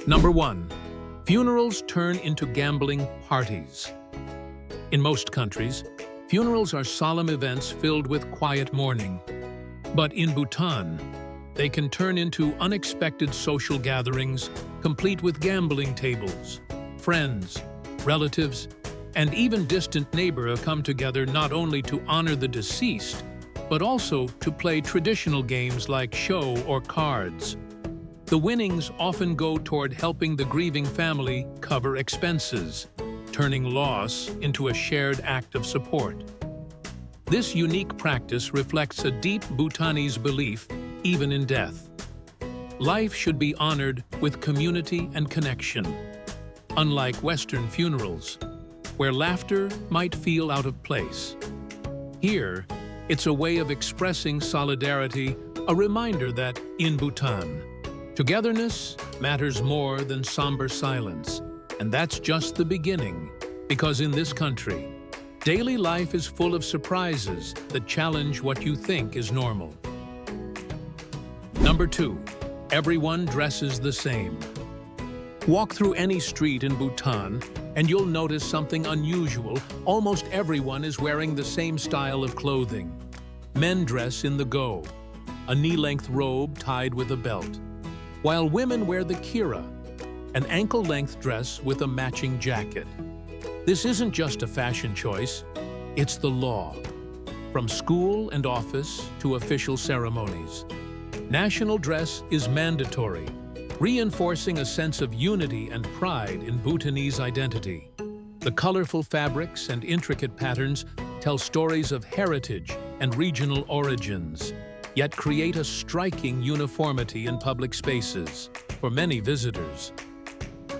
Number 1. Funerals turn into gambling parties. In most countries, funerals are solemn events filled with quiet mourning. But in Bhutan, they can turn into unexpected social gatherings, complete with gambling tables. Friends, relatives, and even distant neighbors come together not only to honor the deceased, but also to play traditional games like show or cards. The winnings often go toward helping the grieving family cover expenses, turning loss into a shared act of support. This unique practice reflects a deep Bhutanese belief, even in death. Life should be honored with community and connection, unlike Western funerals, where laughter might feel out of place. Here, it's a way of expressing solidarity, a reminder that, in Bhutan, togetherness matters more than somber silence. And that's just the beginning, because in this country, daily life is full of surprises that challenge what you think is normal. Number 2. Everyone dresses the same. Walk through any street in Bhutan, and you'll notice something unusual. Almost everyone is wearing the same style of clothing. Men dress in the go, a knee-length robe tied with a belt, while women wear the kira, an ankle-length dress with a matching jacket. This isn't just a fashion choice, it's the law. From school and office to official ceremonies, national dress is mandatory, reinforcing a sense of unity and pride in Bhutanese identity. The colorful fabrics and intricate patterns tell stories of heritage and regional origins, yet create a striking uniformity in public spaces for many visitors.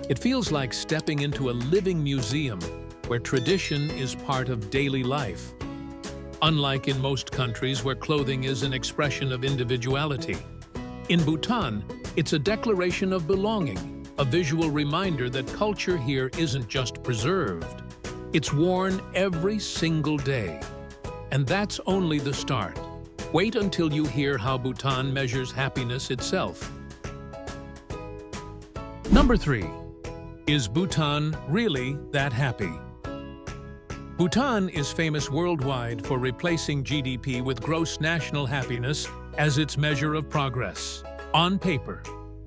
It feels like stepping into a living museum where tradition is part of daily life. Unlike in most countries where clothing is an expression of individuality, in Bhutan, it's a declaration of belonging, a visual reminder that culture here isn't just preserved, it's worn every single day. And that's only the start. Wait until you hear how Bhutan measures happiness itself. Number 3. Is Bhutan really that happy? Bhutan is famous worldwide for replacing GDP with gross national happiness as its measure of progress. On paper,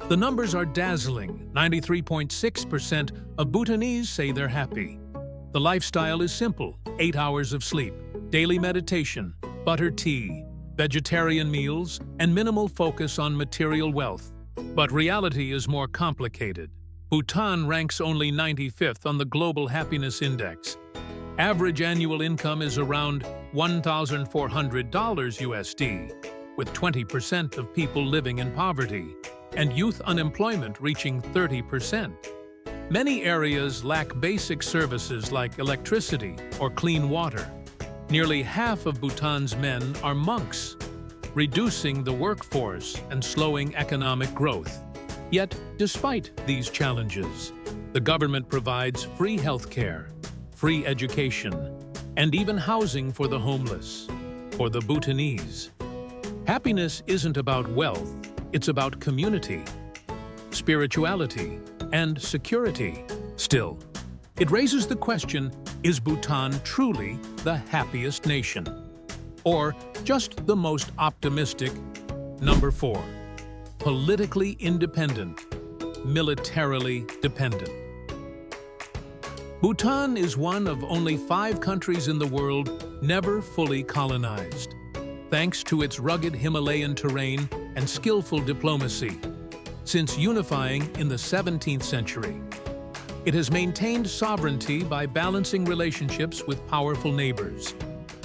the numbers are dazzling. 93.6% of Bhutanese say they're happy. The lifestyle is simple: 8 hours of sleep, daily meditation, buttered tea, vegetarian meals, and minimal focus on material wealth. But reality is more complicated. Bhutan ranks only 95th on the Global Happiness Index. Average annual income is around $1,400 USD, with 20% of people living in poverty, and youth unemployment reaching 30%. Many areas lack basic services like electricity or clean water. Nearly half of Bhutan's men are monks, reducing the workforce and slowing economic growth. Yet, despite these challenges, the government provides free healthcare, free education, and even housing for the homeless. For the Bhutanese, happiness isn't about wealth, it's about community, spirituality, and security. Still, it raises the question, is Bhutan truly the happiest nation? Or just the most optimistic? Number 4. Politically independent, militarily dependent. Bhutan is one of only 5 countries in the world never fully colonized, thanks to its rugged Himalayan terrain and skillful diplomacy. Since unifying in the 17th century, it has maintained sovereignty by balancing relationships with powerful neighbors,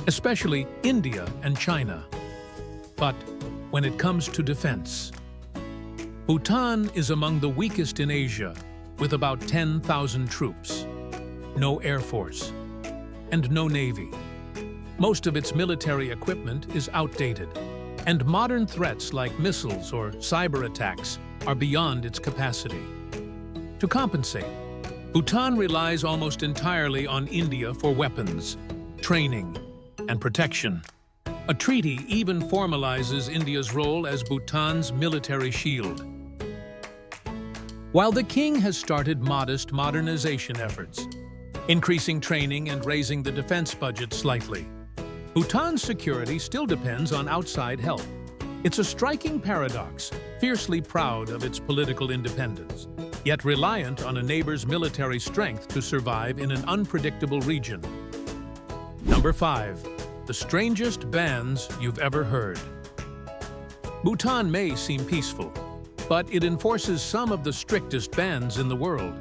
especially India and China. But when it comes to defense, Bhutan is among the weakest in Asia, with about 10,000 troops, no air force, and no navy. Most of its military equipment is outdated, and modern threats like missiles or cyber attacks are beyond its capacity. To compensate, Bhutan relies almost entirely on India for weapons, training, and protection. A treaty even formalizes India's role as Bhutan's military shield. while the king has started modest modernization efforts, increasing training and raising the defense budget slightly. Bhutan's security still depends on outside help. It's a striking paradox, fiercely proud of its political independence, yet reliant on a neighbor's military strength to survive in an unpredictable region. Number 5. The strangest bans you've ever heard. Bhutan may seem peaceful, but it enforces some of the strictest bans in the world.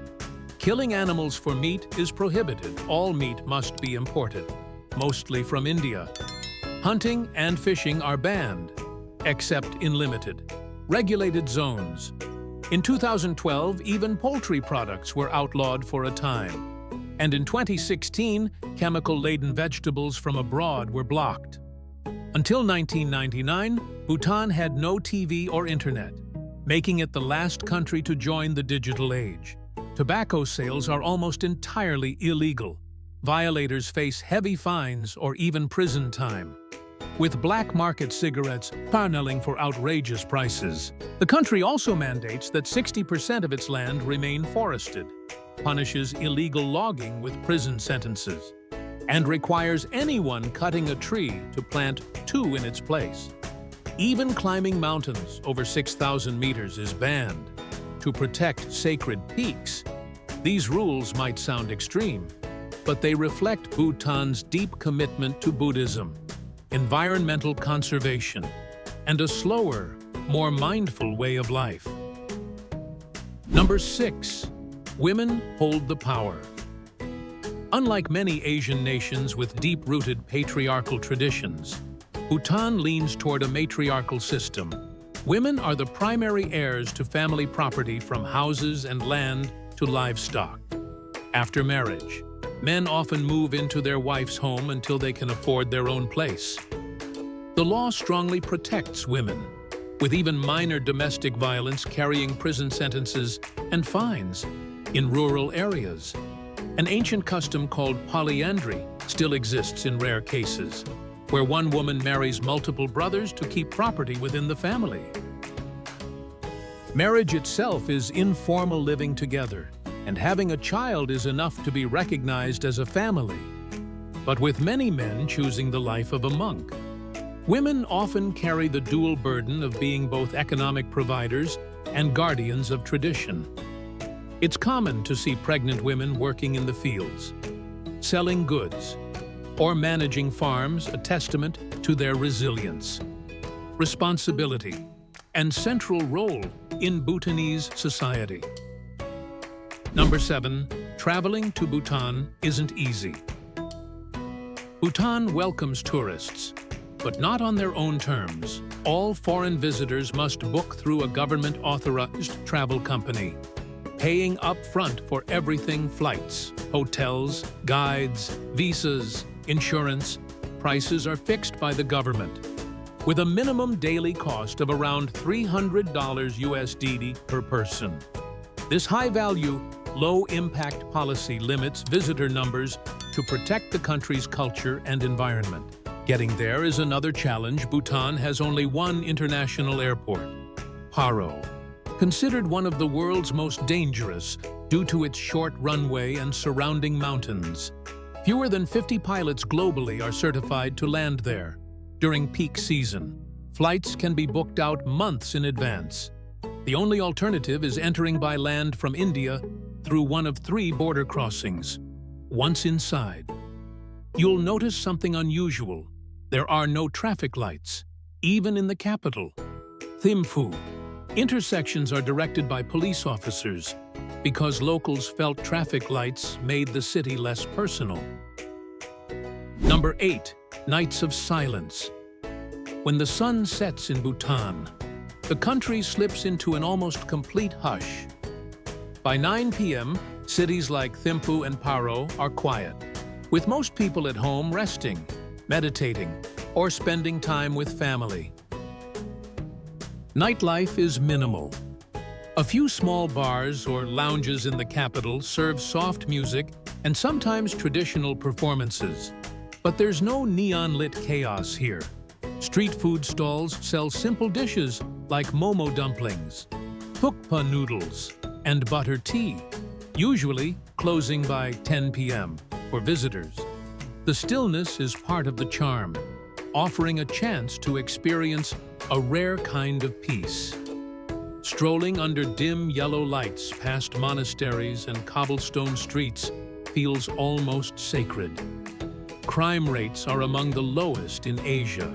Killing animals for meat is prohibited. All meat must be imported, mostly from India. Hunting and fishing are banned, except in limited, regulated zones. In 2012, even poultry products were outlawed for a time. And in 2016, chemical-laden vegetables from abroad were blocked. Until 1999, Bhutan had no TV or internet, making it the last country to join the digital age. Tobacco sales are almost entirely illegal. Violators face heavy fines or even prison time, with black market cigarettes parnelling for outrageous prices. The country also mandates that 60% of its land remain forested, punishes illegal logging with prison sentences, and requires anyone cutting a tree to plant 2 in its place. Even climbing mountains over 6,000 meters is banned to protect sacred peaks. These rules might sound extreme, but they reflect Bhutan's deep commitment to Buddhism, environmental conservation, and a slower, more mindful way of life. Number 6. Women hold the power. Unlike many Asian nations with deep-rooted patriarchal traditions, Bhutan leans toward a matriarchal system. Women are the primary heirs to family property, from houses and land to livestock. After marriage, men often move into their wife's home until they can afford their own place. The law strongly protects women, with even minor domestic violence carrying prison sentences and fines. In rural areas, an ancient custom called polyandry still exists in rare cases, where one woman marries multiple brothers to keep property within the family. Marriage itself is informal living together, and having a child is enough to be recognized as a family. But with many men choosing the life of a monk, women often carry the dual burden of being both economic providers and guardians of tradition. It's common to see pregnant women working in the fields, selling goods, or managing farms, a testament to their resilience, responsibility, and central role in Bhutanese society. Number 7. Traveling to Bhutan isn't easy. Bhutan welcomes tourists, but not on their own terms. All foreign visitors must book through a government-authorized travel company, paying upfront for everything: flights, hotels, guides, visas, insurance. Prices are fixed by the government, with a minimum daily cost of around $300 USD per person. This high-value, low-impact policy limits visitor numbers to protect the country's culture and environment. Getting there is another challenge. Bhutan has only one international airport, Paro, considered one of the world's most dangerous due to its short runway and surrounding mountains. Fewer than 50 pilots globally are certified to land there. During peak season, flights can be booked out months in advance. The only alternative is entering by land from India through one of 3 border crossings. Once inside, you'll notice something unusual. There are no traffic lights, even in the capital, Thimphu. Intersections are directed by police officers because locals felt traffic lights made the city less personal. Number 8. Nights of silence. When the sun sets in Bhutan, the country slips into an almost complete hush. By 9 p.m., cities like Thimphu and Paro are quiet, with most people at home resting, meditating, or spending time with family. Nightlife is minimal. A few small bars or lounges in the capital serve soft music and sometimes traditional performances. But there's no neon-lit chaos here. Street food stalls sell simple dishes like momo dumplings, thukpa noodles, and butter tea, usually closing by 10 p.m. for visitors. The stillness is part of the charm, offering a chance to experience a rare kind of peace. Strolling under dim yellow lights past monasteries and cobblestone streets feels almost sacred. Crime rates are among the lowest in Asia,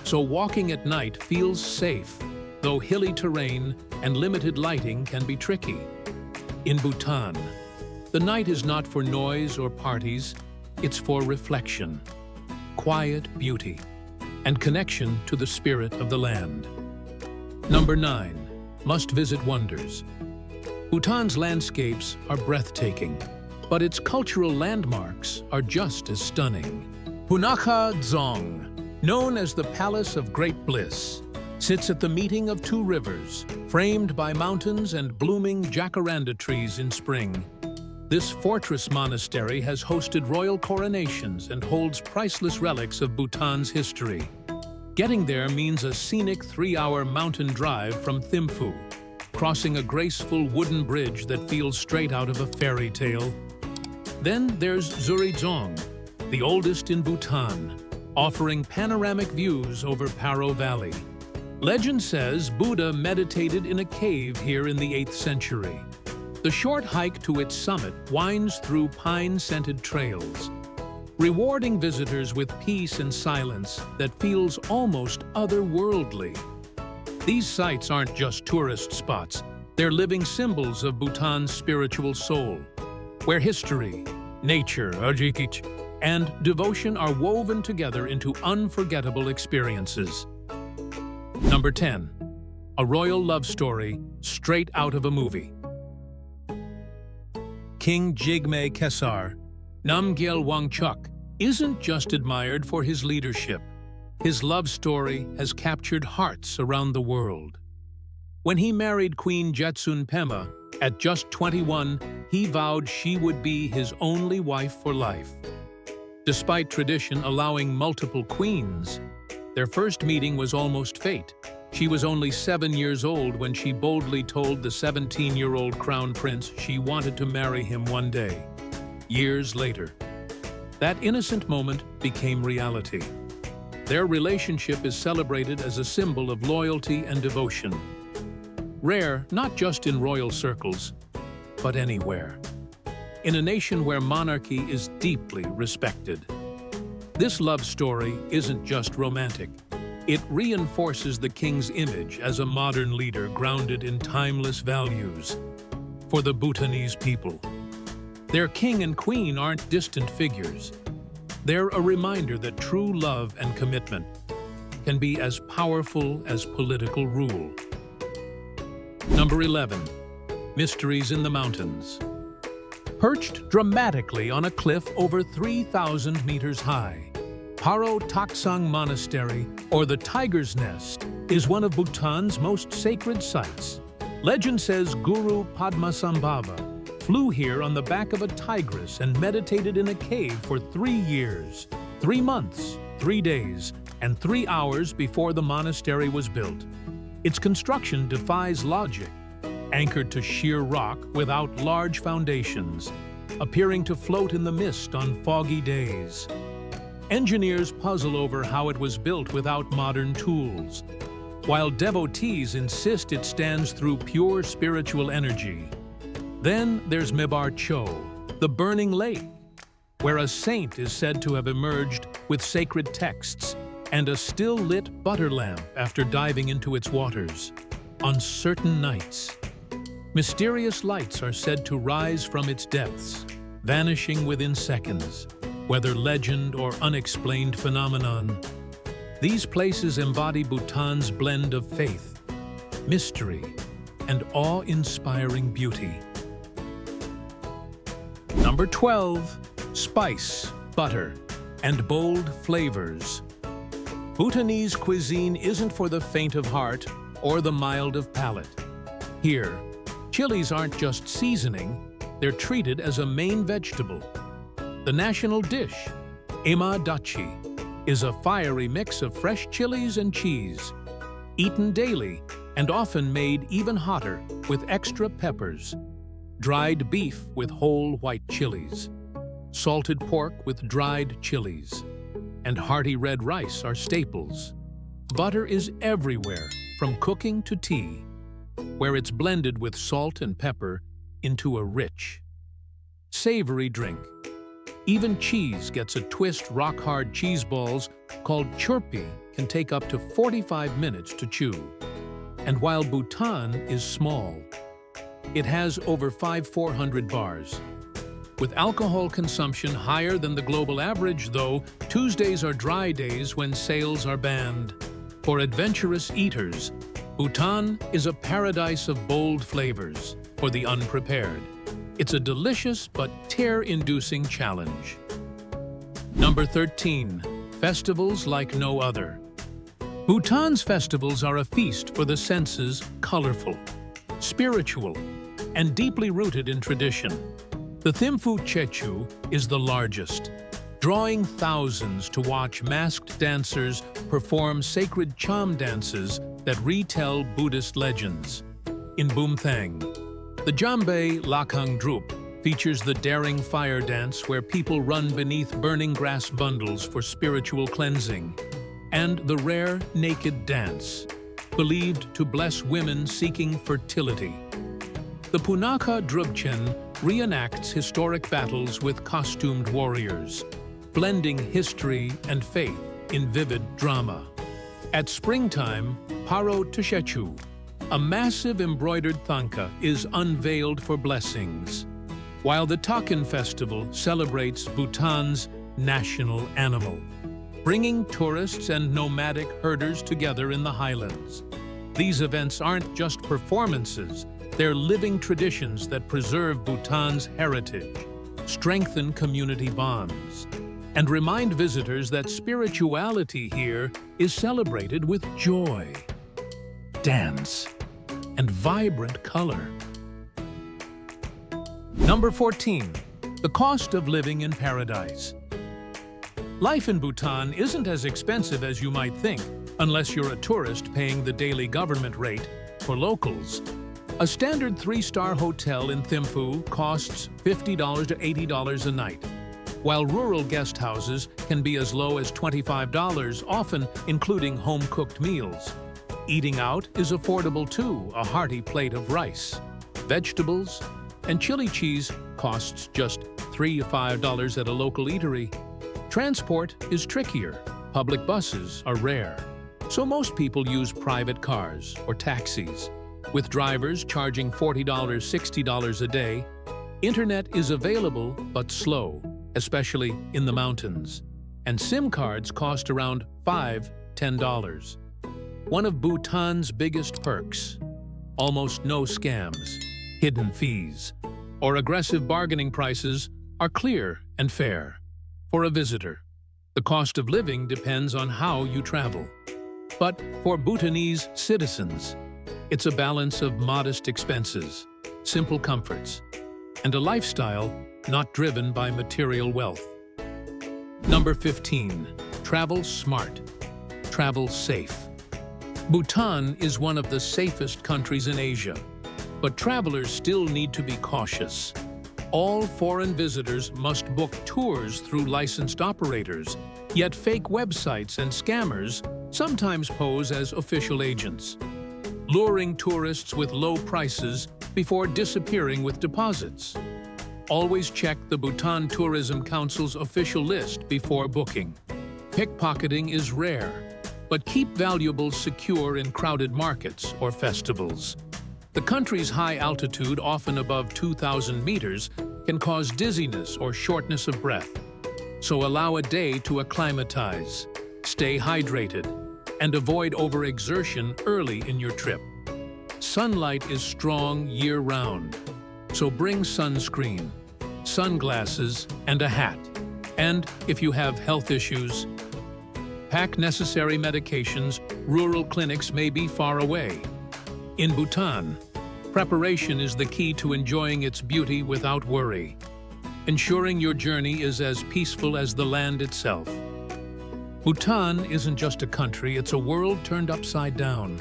so walking at night feels safe, though hilly terrain and limited lighting can be tricky. In Bhutan, the night is not for noise or parties, it's for reflection, quiet beauty, and connection to the spirit of the land. Number 9. Must-visit wonders. Bhutan's landscapes are breathtaking, but its cultural landmarks are just as stunning. Punakha Dzong, known as the Palace of Great Bliss, sits at the meeting of two rivers, framed by mountains and blooming jacaranda trees in spring. This fortress monastery has hosted royal coronations and holds priceless relics of Bhutan's history. Getting there means a scenic 3-hour mountain drive from Thimphu, crossing a graceful wooden bridge that feels straight out of a fairy tale. Then there's Dzong, the oldest in Bhutan, offering panoramic views over Paro Valley. Legend says Buddha meditated in a cave here in the 8th century. The short hike to its summit winds through pine-scented trails, rewarding visitors with peace and silence that feels almost otherworldly. These sites aren't just tourist spots, they're living symbols of Bhutan's spiritual soul, where history, nature, and devotion are woven together into unforgettable experiences. Number 10. A royal love story straight out of a movie. King Jigme Khesar, Namgyel Wangchuck, isn't just admired for his leadership. His love story has captured hearts around the world. When he married Queen Jetsun Pema, at just 21, he vowed she would be his only wife for life. Despite tradition allowing multiple queens, their first meeting was almost fate. She was only 7 years old when she boldly told the 17-year-old crown prince she wanted to marry him one day. Years later, that innocent moment became reality. Their relationship is celebrated as a symbol of loyalty and devotion. Rare not just in royal circles, but anywhere. In a nation where monarchy is deeply respected. This love story isn't just romantic. It reinforces the king's image as a modern leader grounded in timeless values. For the Bhutanese people, their king and queen aren't distant figures. They're a reminder that true love and commitment can be as powerful as political rule. Number 11. Mysteries in the mountains. Perched dramatically on a cliff over 3,000 meters high, Paro Taksang Monastery, or the Tiger's Nest, is one of Bhutan's most sacred sites. Legend says Guru Padmasambhava flew here on the back of a tigress and meditated in a cave for 3 years, 3 months, 3 days, and 3 hours before the monastery was built. Its construction defies logic, anchored to sheer rock without large foundations, appearing to float in the mist on foggy days. Engineers puzzle over how it was built without modern tools, while devotees insist it stands through pure spiritual energy. Then there's Mibar Cho, the burning lake, where a saint is said to have emerged with sacred texts and a still-lit butter lamp after diving into its waters. On certain nights, mysterious lights are said to rise from its depths, vanishing within seconds. Whether legend or unexplained phenomenon, these places embody Bhutan's blend of faith, mystery, and awe-inspiring beauty. Number 12. Spice, butter, and bold flavors. Bhutanese cuisine isn't for the faint of heart or the mild of palate. Here, chilies aren't just seasoning, they're treated as a main vegetable. The national dish, Ema Dachi, is a fiery mix of fresh chilies and cheese, eaten daily and often made even hotter with extra peppers, dried beef with whole white chilies, salted pork with dried chilies, and hearty red rice are staples. Butter is everywhere, from cooking to tea, where it's blended with salt and pepper into a rich, savory drink. Even cheese gets a twist. Rock-hard cheese balls called churpi can take up to 45 minutes to chew. And while Bhutan is small, it has over 400 bars. With alcohol consumption higher than the global average, though, Tuesdays are dry days when sales are banned. For adventurous eaters, Bhutan is a paradise of bold flavors for the unprepared. It's a delicious but tear-inducing challenge. Number 13. Festivals like no other. Bhutan's festivals are a feast for the senses, colorful, spiritual, and deeply rooted in tradition. The SINFUL is the largest, drawing thousands to watch masked dancers perform sacred cham dances that retell Buddhist legends. In Bhutan, the Jambe Lakhang Drup features the daring fire dance where people run beneath burning grass bundles for spiritual cleansing, and the rare naked dance, believed to bless women seeking fertility. The Punakha Drupchen reenacts historic battles with costumed warriors, blending history and faith in vivid drama. At springtime, Paro Tushechu, a massive embroidered thangka, is unveiled for blessings, while the Takin Festival celebrates Bhutan's national animal, bringing tourists and nomadic herders together in the highlands. These events aren't just performances, they're living traditions that preserve Bhutan's heritage, strengthen community bonds, and remind visitors that spirituality here is celebrated with joy, dance, and vibrant color. Number 14. The cost of living in paradise. Life in Bhutan isn't as expensive as you might think, unless you're a tourist paying the daily government rate for locals. A standard 3-star hotel in SINFUL costs $50 to $80 a night, while rural guest houses can be as low as $25, often including home-cooked meals. Eating out is affordable too. A hearty plate of rice, vegetables, and chili cheese costs just $3 to $5 at a local eatery. Transport is trickier. Public buses are rare, so most people use private cars or taxis, with drivers charging $40 to $60 a day. Internet is available but slow, especially in the mountains, and SIM cards cost around $5 to $10. One of Bhutan's biggest perks: almost no scams, hidden fees, or aggressive bargaining prices are clear and fair. For a visitor, the cost of living depends on how you travel. But for Bhutanese citizens, it's a balance of modest expenses, simple comforts, and a lifestyle not driven by material wealth. Number 15. Travel smart. Travel safe. Bhutan is one of the safest countries in Asia, but travelers still need to be cautious. All foreign visitors must book tours through licensed operators, yet fake websites and scammers sometimes pose as official agents, luring tourists with low prices before disappearing with deposits. Always check the Bhutan Tourism Council's official list before booking. Pickpocketing is rare, but keep valuables secure in crowded markets or festivals. The country's high altitude, often above 2,000 meters, can cause dizziness or shortness of breath. So allow a day to acclimatize, stay hydrated, and avoid overexertion early in your trip. Sunlight is strong year-round, so bring sunscreen, sunglasses, and a hat. And if you have health issues, pack necessary medications. Rural clinics may be far away. In Bhutan, preparation is the key to enjoying its beauty without worry, ensuring your journey is as peaceful as the land itself. Bhutan isn't just a country, it's a world turned upside down.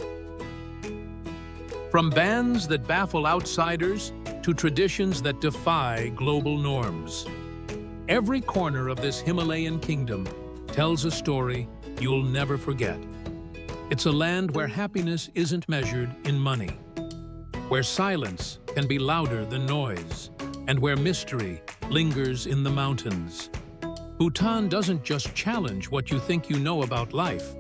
From bans that baffle outsiders to traditions that defy global norms. Every corner of this Himalayan kingdom tells a story you'll never forget. It's a land where happiness isn't measured in money, where silence can be louder than noise, and where mystery lingers in the mountains. Bhutan doesn't just challenge what you think you know about life.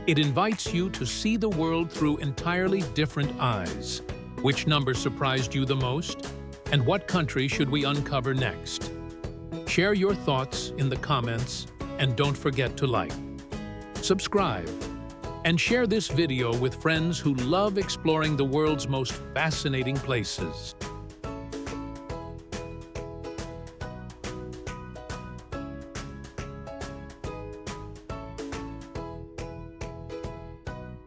It invites you to see the world through entirely different eyes. Which number surprised you the most? And what country should we uncover next? Share your thoughts in the comments, and don't forget to like, subscribe, and share this video with friends who love exploring the world's most fascinating places.